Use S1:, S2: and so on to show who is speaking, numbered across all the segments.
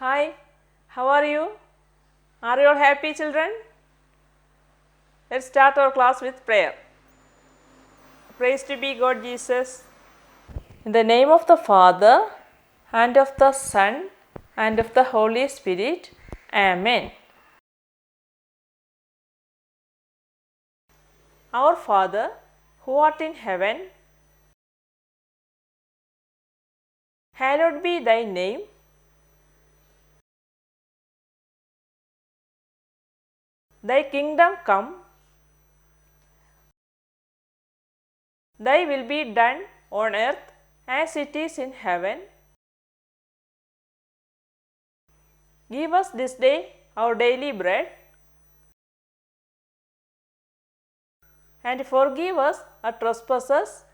S1: Hi, how are you? Are you all happy, children? Let's start our class with prayer. Praise to be God Jesus. In the name of the Father, and of the Son, and of the Holy Spirit. Amen. Our Father, who art in heaven, hallowed be thy name. Thy kingdom come. Thy will be done on earth as it is in heaven. Give us this day our daily bread, and forgive us our trespasses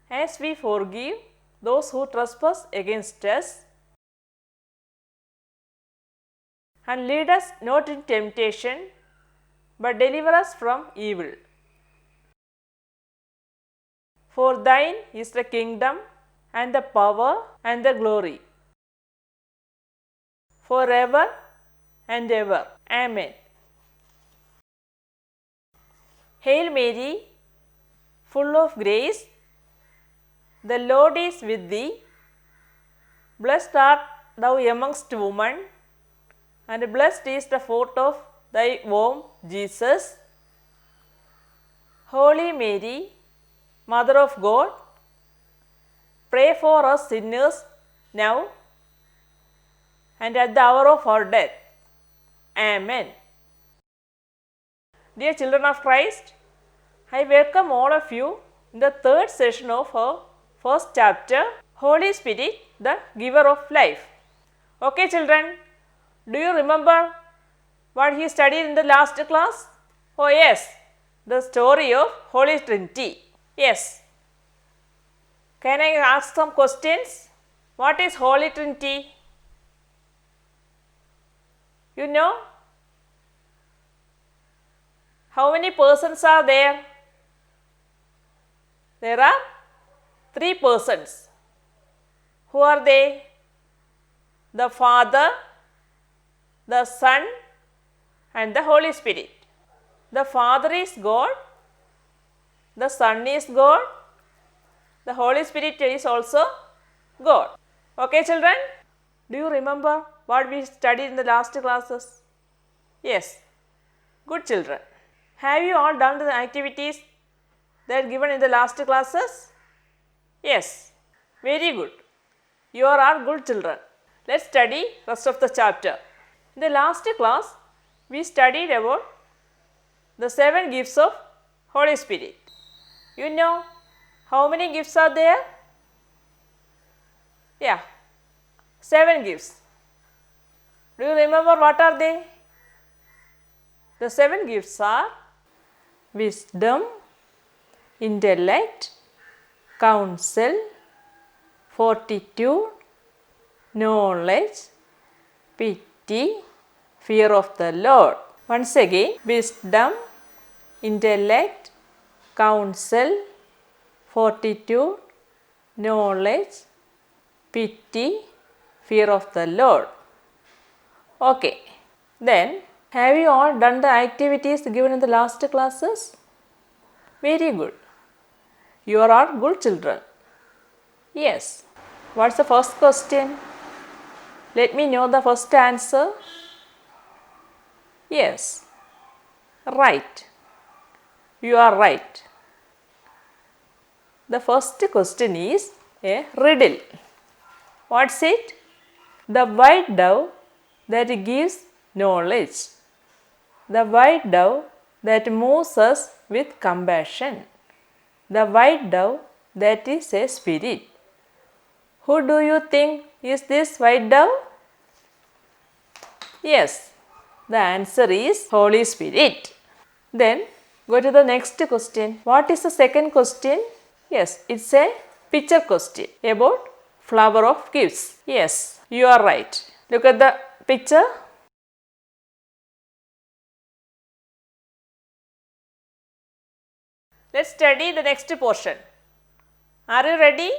S1: as we forgive those who trespass against us. And lead us not in temptation, but deliver us from evil. For thine is the kingdom, and the power, and the glory, forever and ever. Amen. Hail Mary, full of grace, the Lord is with thee. Blessed art thou amongst women, and blessed is the fruit of thy womb, Jesus. Holy Mary, Mother of God, pray for us sinners now and at the hour of our death. Amen. Dear children of Christ, I welcome all of you in the third session of our first chapter, Holy Spirit, the giver of life. Okay children, do you remember what he studied in the last class? Oh yes, the story of Holy Trinity. Yes. Can I ask some questions? What is Holy Trinity? You know? How many persons are there? There are 3 persons. Who are they? The Father, the Son, and the Holy Spirit. The Father is God, the Son is God, the Holy Spirit is also God. Okay children? Do you remember what we studied in the last classes? Yes. Good children. Have you all done the activities that given in the last classes? Yes. Very good. You are all good children. Let's study rest of the chapter. In the last class, we studied about the 7 gifts of Holy Spirit. You know how many gifts are there? Yeah, 7 gifts. Do you remember what are they? The 7 gifts are wisdom, intellect, counsel, fortitude, knowledge, pity, fear of the Lord. Once again, wisdom, intellect, counsel, fortitude, knowledge, pity, fear of the Lord. Okay. Then, have you all done the activities given in the last classes? Very good. You are all good children. Yes. What's the first question? Let me know the first answer. Yes. Right. You are right. The first question is a riddle. What's it? The white dove that gives knowledge. The white dove that moves us with compassion. The white dove that is a spirit. Who do you think is this white dove? Yes, the answer is Holy Spirit. Then go to the next question. What is the second question? Yes, it's a picture question about flower of gifts. Yes, you are right. Look at the picture. Let's study the next portion. Are you ready?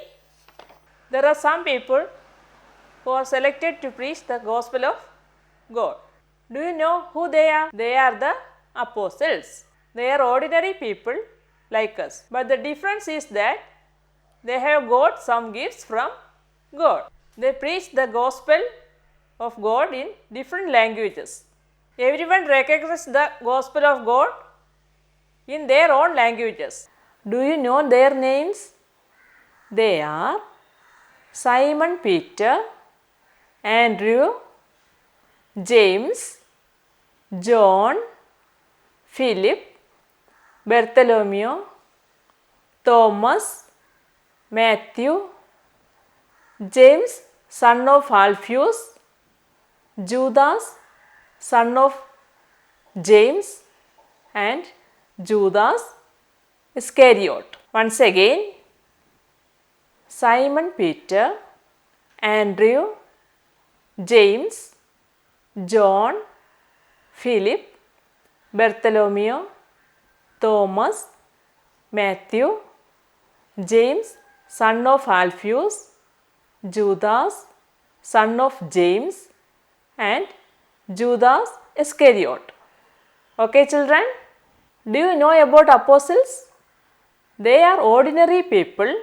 S1: There are some people who are selected to preach the gospel of God. Do you know who they are? They are the apostles. They are ordinary people like us. But the difference is that they have got some gifts from God. They preach the gospel of God in different languages. Everyone recognizes the gospel of God in their own languages. Do you know their names? They are Simon Peter, Andrew, James, John, Philip, Bartholomew, Thomas, Matthew, James, son of Alphaeus, Judas, son of James, and Judas Iscariot. Once again, Simon Peter, Andrew, James, John, Philip, Bartholomew, Thomas, Matthew, James, son of Alphaeus, Judas, son of James, and Judas Iscariot. Okay, children? Do you know about apostles? They are ordinary people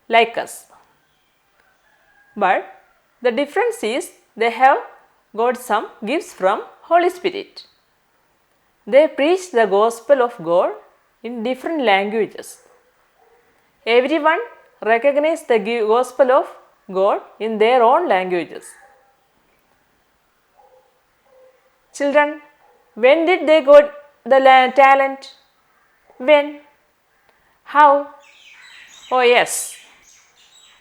S1: like us. But the difference is they have got some gifts from Holy Spirit. They preach the gospel of God in different languages. Everyone recognizes the gospel of God in their own languages. Children, when did they got the talent? When? How? Oh yes,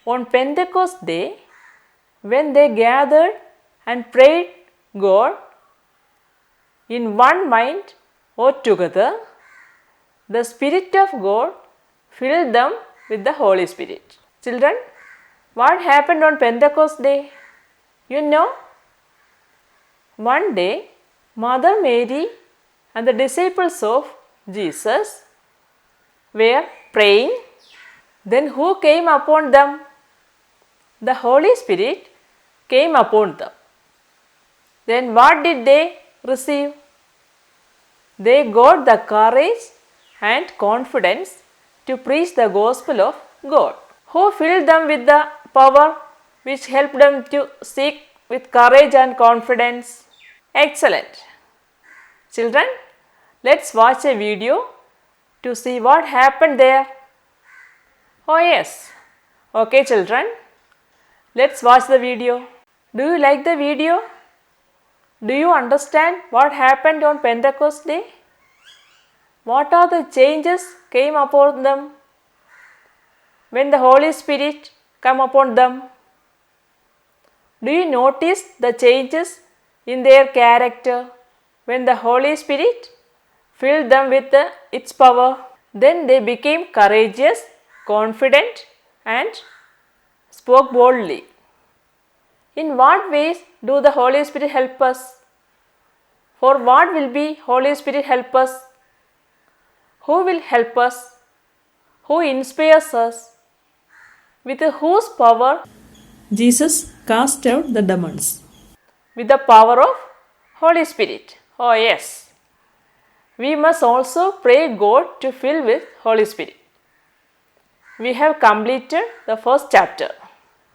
S1: on Pentecost day, when they gathered and prayed God in one mind or together, the Spirit of God filled them with the Holy Spirit. Children, what happened on Pentecost day? You know, one day Mother Mary and the disciples of Jesus were praying. Then who came upon them? The Holy Spirit came upon them. Then what did they receive? They got the courage and confidence to preach the gospel of God. Who filled them with the power which helped them to seek with courage and confidence? Excellent. Children, let's watch a video to see what happened there. Oh yes. Okay, children, let's watch the video. Do you like the video? Do you understand what happened on Pentecost day? What are the changes came upon them when the Holy Spirit came upon them? Do you notice the changes in their character when the Holy Spirit filled them with its power? Then they became courageous, confident, and spoke boldly. In what ways do the Holy Spirit help us? For what will be Holy Spirit help us? Who will help us? Who inspires us? With whose power Jesus cast out the demons? With the power of Holy Spirit. Oh yes. We must also pray God to fill with Holy Spirit. We have completed the first chapter.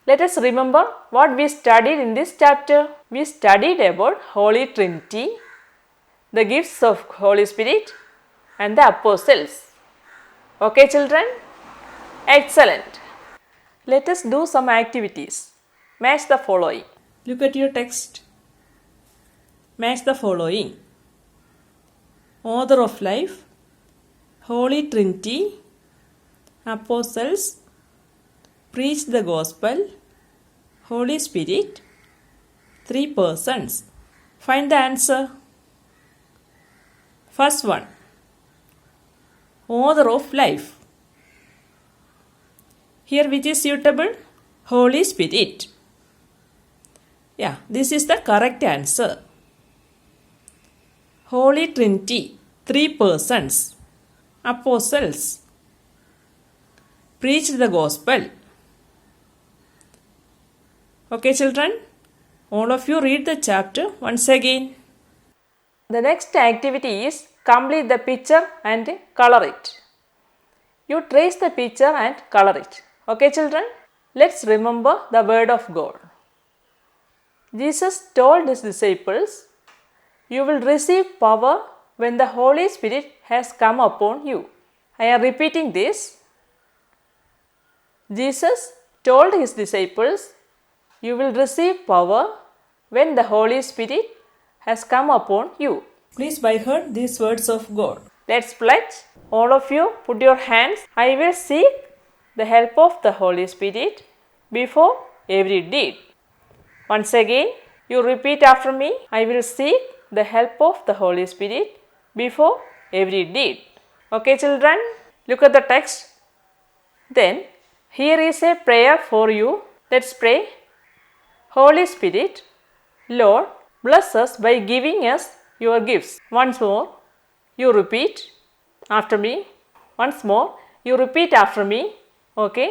S1: Let us remember what we studied in this chapter. We studied about Holy Trinity, the gifts of Holy Spirit, and the apostles. Okay, children? Excellent. Let us do some activities. Match the following. Look at your text. Match the following. Author of life, Holy Trinity, apostles, preach the gospel, Holy Spirit, 3 persons. Find the answer. First one, author of life. Here which is suitable? Holy Spirit. Yeah, this is the correct answer. Holy Trinity, 3 persons. Apostles, preach the gospel. Okay, children, all of you read the chapter once again. The next activity is complete the picture and color it. You trace the picture and color it. Okay, children? Let's remember the word of God. Jesus told his disciples, "You will receive power when the Holy Spirit has come upon you." I am repeating this. Jesus told his disciples, "You will receive power when the Holy Spirit has come upon you." Please by heart these words of God. Let's pledge. All of you put your hands. I will seek the help of the Holy Spirit before every deed. Once again, you repeat after me. I will seek the help of the Holy Spirit before every deed. Okay, children, look at the text. Then, here is a prayer for you. Let's pray. Holy Spirit, Lord, bless us by giving us your gifts. Once more, you repeat after me. Once more, you repeat after me. Okay.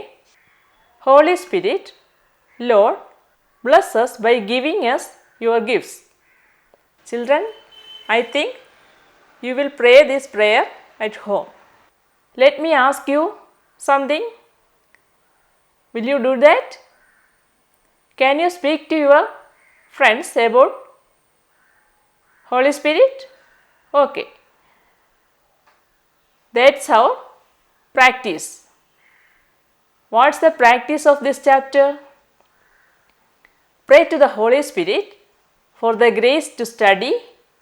S1: Holy Spirit, Lord, bless us by giving us your gifts. Children, I think you will pray this prayer at home. Let me ask you something. Will you do that? Can you speak to your friends about Holy Spirit? Okay. That's how practice. What's the practice of this chapter? Pray to the Holy Spirit for the grace to study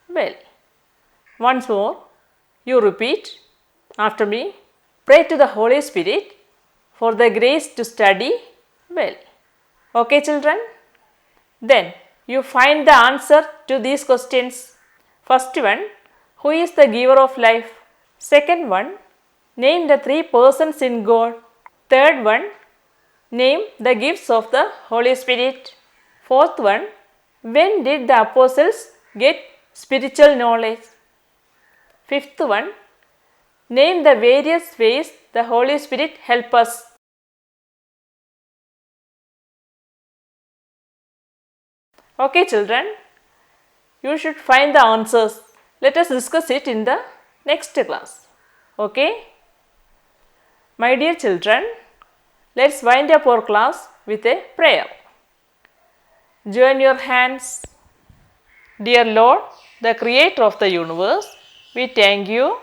S1: well. Once more, you repeat after me. Pray to the Holy Spirit for the grace to study well. Okay, children? Then you find the answer to these questions. First one, who is the giver of life? Second one, name the three persons in God. Third one, name the gifts of the Holy Spirit. Fourth one, when did the apostles get spiritual knowledge? Fifth one, name the various ways the Holy Spirit helps us. Okay, children, you should find the answers. Let us discuss it in the next class. Okay? My dear children, let's wind up our class with a prayer. Join your hands. Dear Lord, the Creator of the universe, we thank you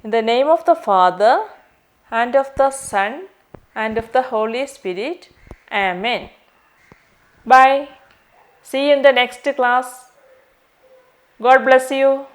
S1: in the name of the Father and of the Son and of the Holy Spirit. Amen. Bye. See you in the next class. God bless you.